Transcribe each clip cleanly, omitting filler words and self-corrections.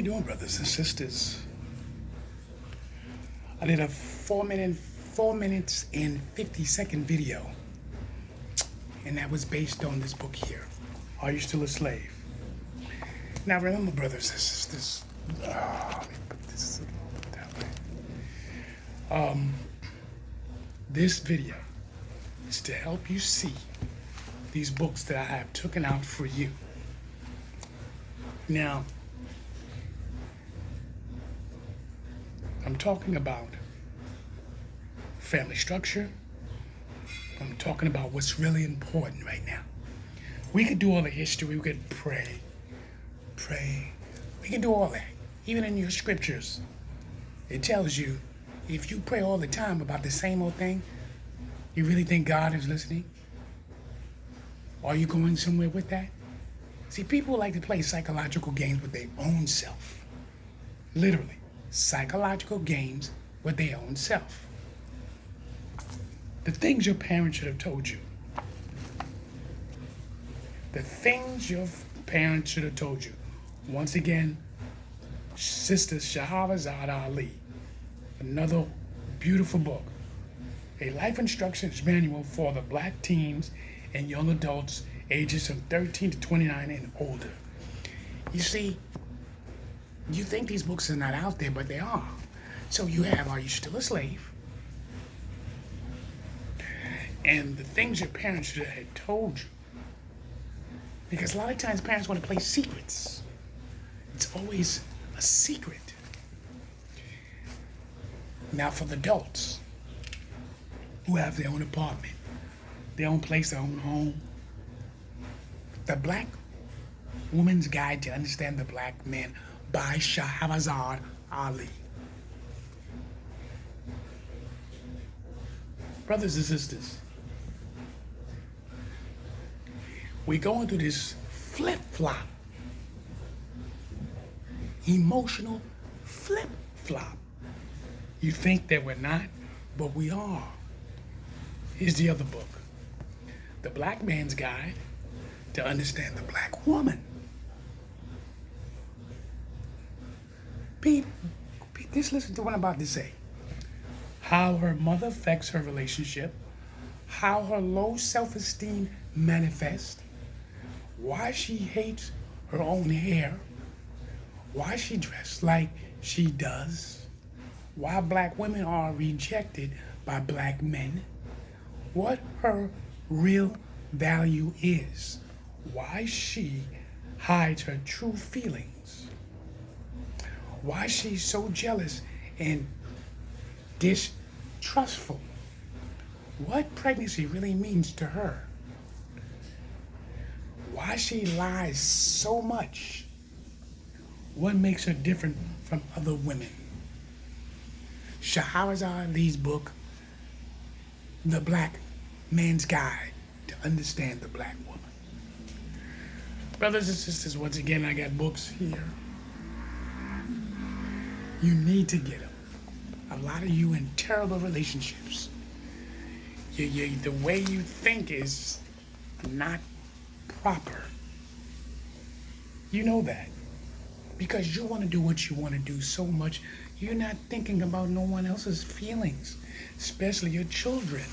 you doing, brothers and sisters? I did a 4 minutes and 50-second video, and that was based on this book here. Are you still a slave? Now remember, brothers and sisters. Let me put this a little bit that way. This video is to help you see these books that I have taken out for you. Now, I'm talking about family structure. I'm talking about what's really important right now. We could do all the history. We could pray. We can do all that. Even in your scriptures, it tells you if you pray all the time about the same old thing, you really think God is listening? Are you going somewhere with that? See, people like to play psychological games with their own self. Literally, psychological games with their own self. The things your parents should have told you. The things your parents should have told you. Once again, Sister Shahrazad Ali, another beautiful book. A life instructions manual for the black teens and young adults ages from 13 to 29 and older. You see, you think these books are not out there, but they are. So you have Are You Still a Slave? And the things your parents should have had told you. Because a lot of times parents want to play secrets. It's always a secret. Now for the adults who have their own apartment, their own place, their own home, The Black Woman's Guide to Understand the Black Man by Shahrazad Ali. Brothers and sisters, we're going through this flip-flop, emotional flip-flop. You think that we're not, but we are. Here's the other book, The Black Man's Guide to Understand the Black Woman. Pete, just listen to what I'm about to say. How her mother affects her relationship, how her low self-esteem manifests, why she hates her own hair, why she dressed like she does, why black women are rejected by black men, what her real value is, why she hides her true feelings, why she's so jealous and distrustful, what pregnancy really means to her, why she lies so much, what makes her different from other women. Shahrazad Ali's book, The Black Man's Guide to Understand the Black Woman. Brothers and sisters, once again, I got books here. You need to get them. A lot of you in terrible relationships. The way you think is not proper. You know that. Because you want to do what you want to do so much, you're not thinking about no one else's feelings, especially your children.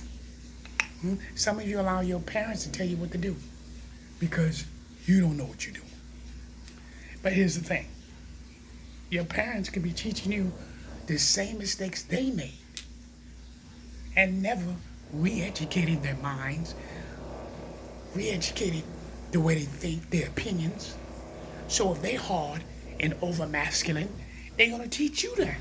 Some of you allow your parents to tell you what to do because you don't know what you're doing. But here's the thing. Your parents could be teaching you the same mistakes they made and never re-educated their minds, re-educated the way they think, their opinions. So if they're hard and over-masculine, they're going to teach you that.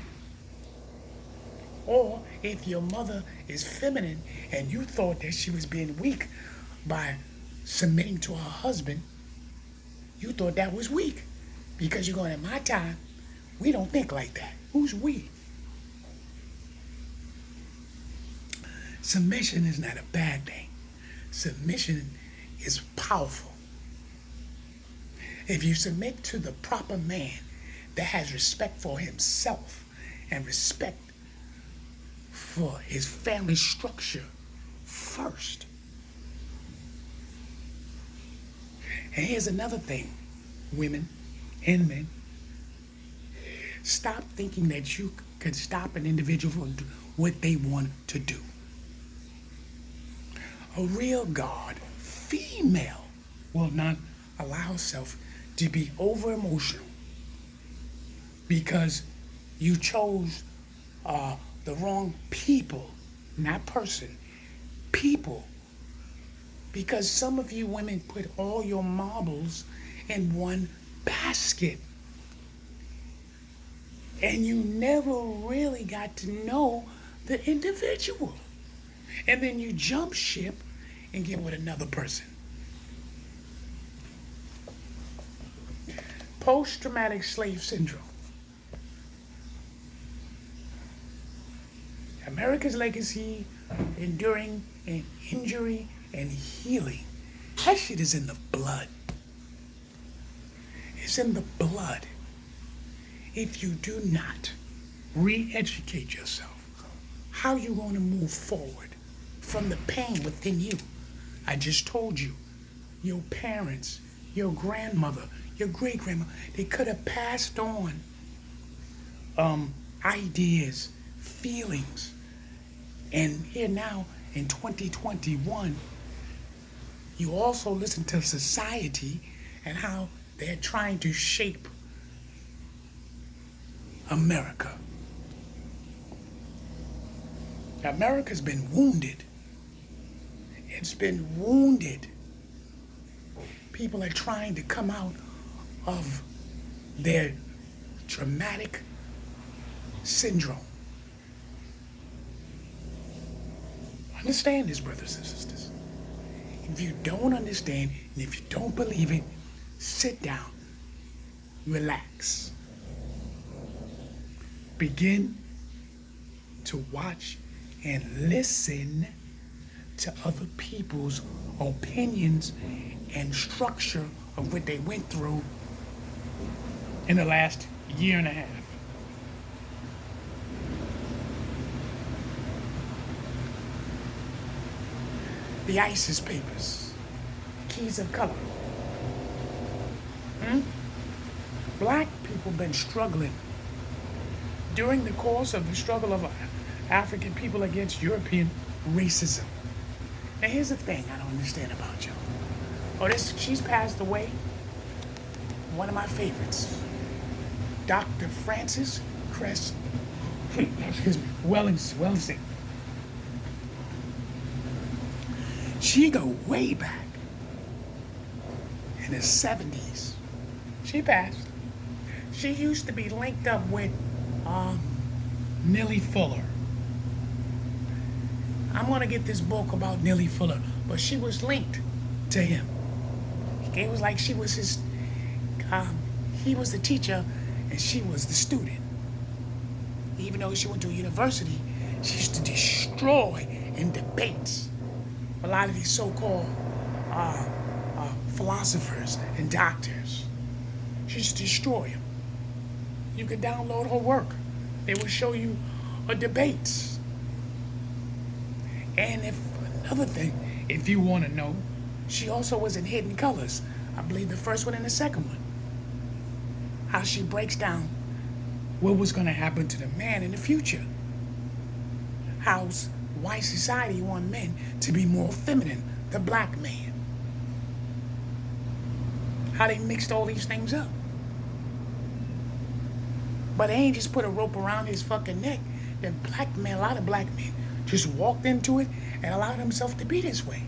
Or if your mother is feminine and you thought that she was being weak by submitting to her husband, you thought that was weak. Because you're going, at my time, we don't think like that. Who's we? Submission is not a bad thing. Submission is powerful. If you submit to the proper man that has respect for himself and respect for his family structure first. And here's another thing, women and men. Stop thinking that you could stop an individual from what they want to do. A real God, female, will not allow herself to be over emotional because you chose the wrong people, not person, people. Because some of you women put all your marbles in one basket. And you never really got to know the individual. And then you jump ship and get with another person. Post-traumatic slave syndrome. America's legacy, enduring and injury and healing. That shit is in the blood. It's in the blood. If you do not re-educate yourself, how are you going to move forward from the pain within you? I just told you, your parents, your grandmother, your great-grandmother, they could have passed on ideas, feelings. And here now, in 2021, you also listen to society and how they're trying to shape America. America's been wounded. It's been wounded. People are trying to come out of their traumatic syndrome. Understand this, brothers and sisters. If you don't understand, and if you don't believe it, sit down, relax. Begin to watch and listen to other people's opinions and structure of what they went through in the last year and a half. The ISIS papers, the keys of color. Black people been struggling during the course of the struggle of African people against European racism. Now here's the thing I don't understand about you. She's passed away. One of my favorites, Dr. Frances Cress, Wellington. She go way back in the 70s. She passed. She used to be linked up with Neely Fuller. I'm gonna get this book about Neely Fuller, but she was linked to him. It was like she was his, he was the teacher and she was the student. Even though she went to a university, she used to destroy in debates a lot of these so-called philosophers and doctors. She used to destroy them. You could download her work. They would show you debates. And another thing, if you want to know, she also was in Hidden Colors. I believe the first one and the second one. How she breaks down what was going to happen to the man in the future. How white society want men to be more feminine, the black man. How they mixed all these things up. But they ain't just put a rope around his fucking neck. The black man, a lot of black men, just walked into it and allowed themselves to be this way.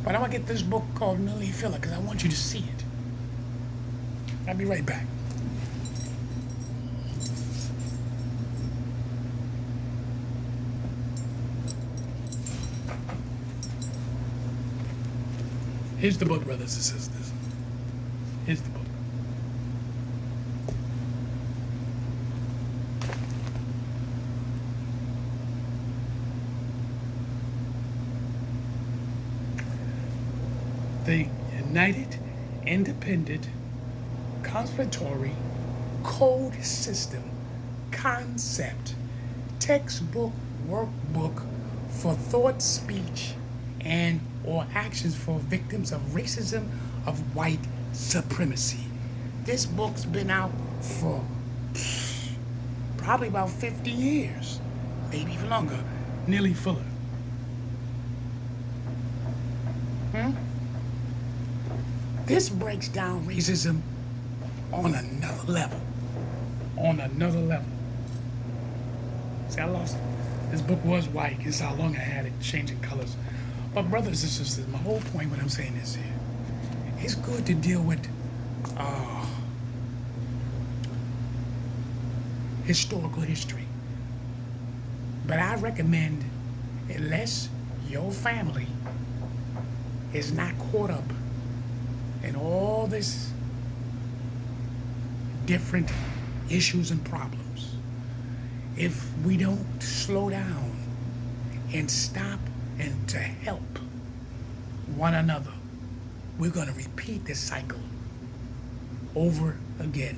But I'm gonna get this book called Neely Fuller because I want you to see it. I'll be right back. Here's the book, brothers and sisters. Here's the book. The United Independent Conspiratory Code System Concept Textbook Workbook for Thought, Speech, and or actions for victims of racism, of white supremacy. This book's been out for probably about 50 years, maybe even longer. Nearly Fuller. This breaks down racism on another level. On another level. See, I lost. This book was white. This is how long I had it, changing colors. But brothers and sisters, my whole point, what I'm saying is here, it's good to deal with historical history. But I recommend, unless your family is not caught up in all this different issues and problems, if we don't slow down and stop and to help one another, we're going to repeat this cycle over again.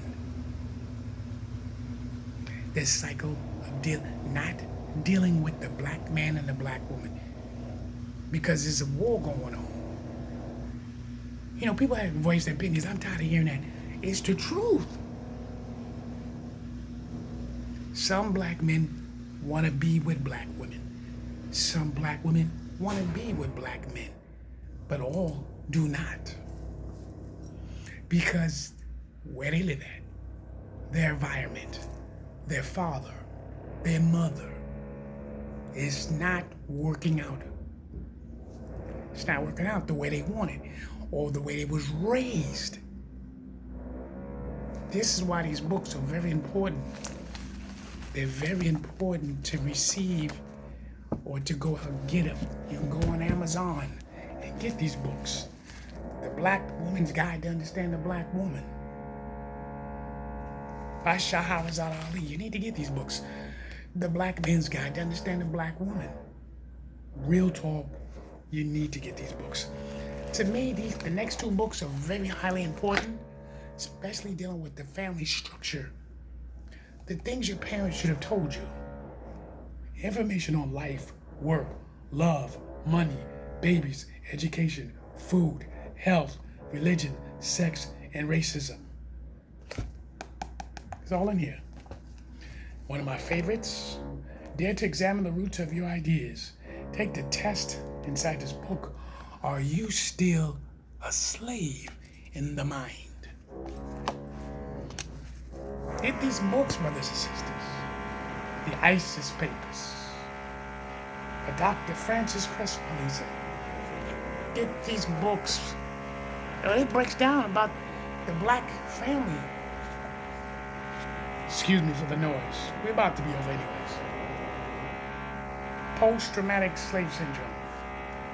This cycle of not dealing with the black man and the black woman, because there's a war going on. You know, people have voiced their opinions. I'm tired of hearing that. It's the truth. Some black men want to be with black women. Some black women want to be with black men, but all do not. Because where they live at, their environment, their father, their mother, is not working out. It's not working out the way they wanted or the way they was raised. This is why these books are very important. They're very important to receive or to go out and get them. You can go on Amazon and get these books. The Black Woman's Guide to Understand the Black Woman by Shahrazad Ali. You need to get these books. The Black Man's Guide to Understand the Black Woman. Real talk, you need to get these books. To me, the next two books are very highly important, especially dealing with the family structure. The things your parents should have told you. Information on life, work, love, money, babies, education, food, health, religion, sex, and racism. It's all in here. One of my favorites, dare to examine the roots of your ideas. Take the test inside this book. Are you still a slave in the mind? Get these books, brothers and sisters. The ISIS Papers. By Dr. Francis Cresswell. Get these books. It breaks down about the black family. Excuse me for the noise. We're about to be over anyways. Post-Traumatic Slave Syndrome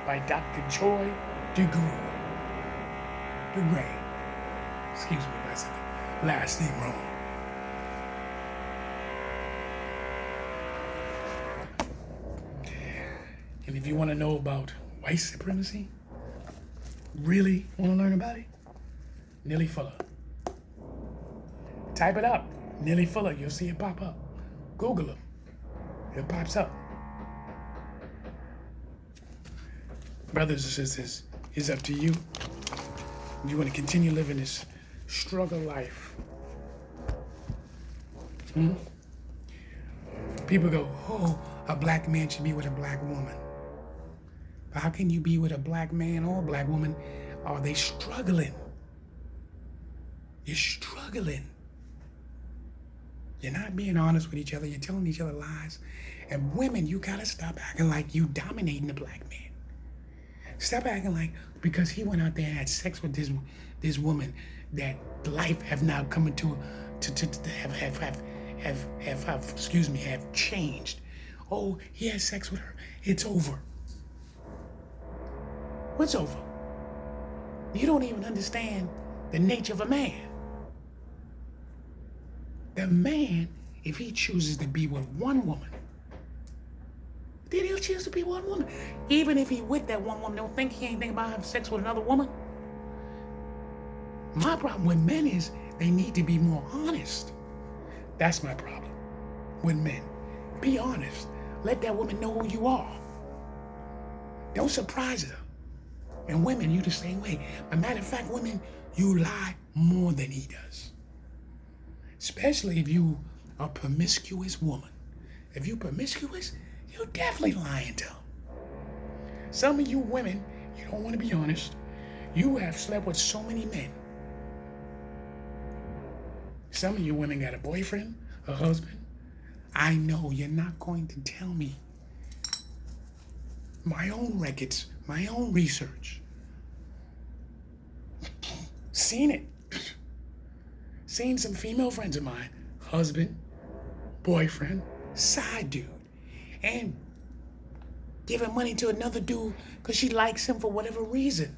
by Dr. Joy DeGray. Excuse me if I said the last name wrong. And if you want to know about white supremacy, really want to learn about it, Neely Fuller. Type it up, Neely Fuller, you'll see it pop up. Google him, it pops up. Brothers and sisters, it's up to you. You want to continue living this struggle life. People go, oh, a black man should be with a black woman. But how can you be with a black man or a black woman? Are they struggling? You're struggling. You're not being honest with each other. You're telling each other lies. And women, you gotta stop acting like you dominating the black man. Stop acting like because he went out there and had sex with this woman that life have now come into have changed. Oh, he had sex with her. It's over. What's over? You don't even understand the nature of a man. The man, if he chooses to be with one woman, then he'll choose to be one woman. Even if he with that one woman, don't think he ain't thinking about having sex with another woman. My problem with men is they need to be more honest. That's my problem with men. Be honest. Let that woman know who you are. Don't surprise her. And women, you the same way. As a matter of fact, women, You lie more than he does. Especially if you are a promiscuous woman. If you promiscuous, you're definitely lying to him. Some of you women, you don't want to be honest. You have slept with so many men. Some of you women got a boyfriend, a husband. I know you're not going to tell me. My own records, my own research. Seen it. Seen some female friends of mine, husband, boyfriend, side dude, and giving money to another dude because she likes him for whatever reason.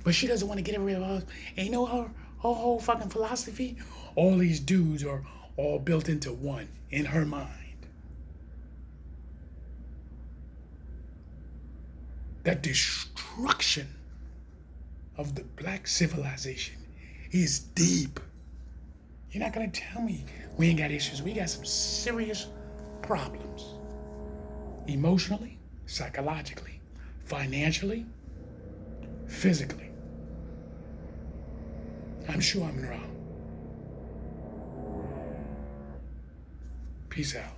But she doesn't want to get rid of us. And you know her whole fucking philosophy? All these dudes are all built into one in her mind. That destruction of the black civilization is deep. You're not gonna tell me we ain't got issues. We got some serious problems. Emotionally, psychologically, financially, physically. I'm sure I'm wrong. Peace out.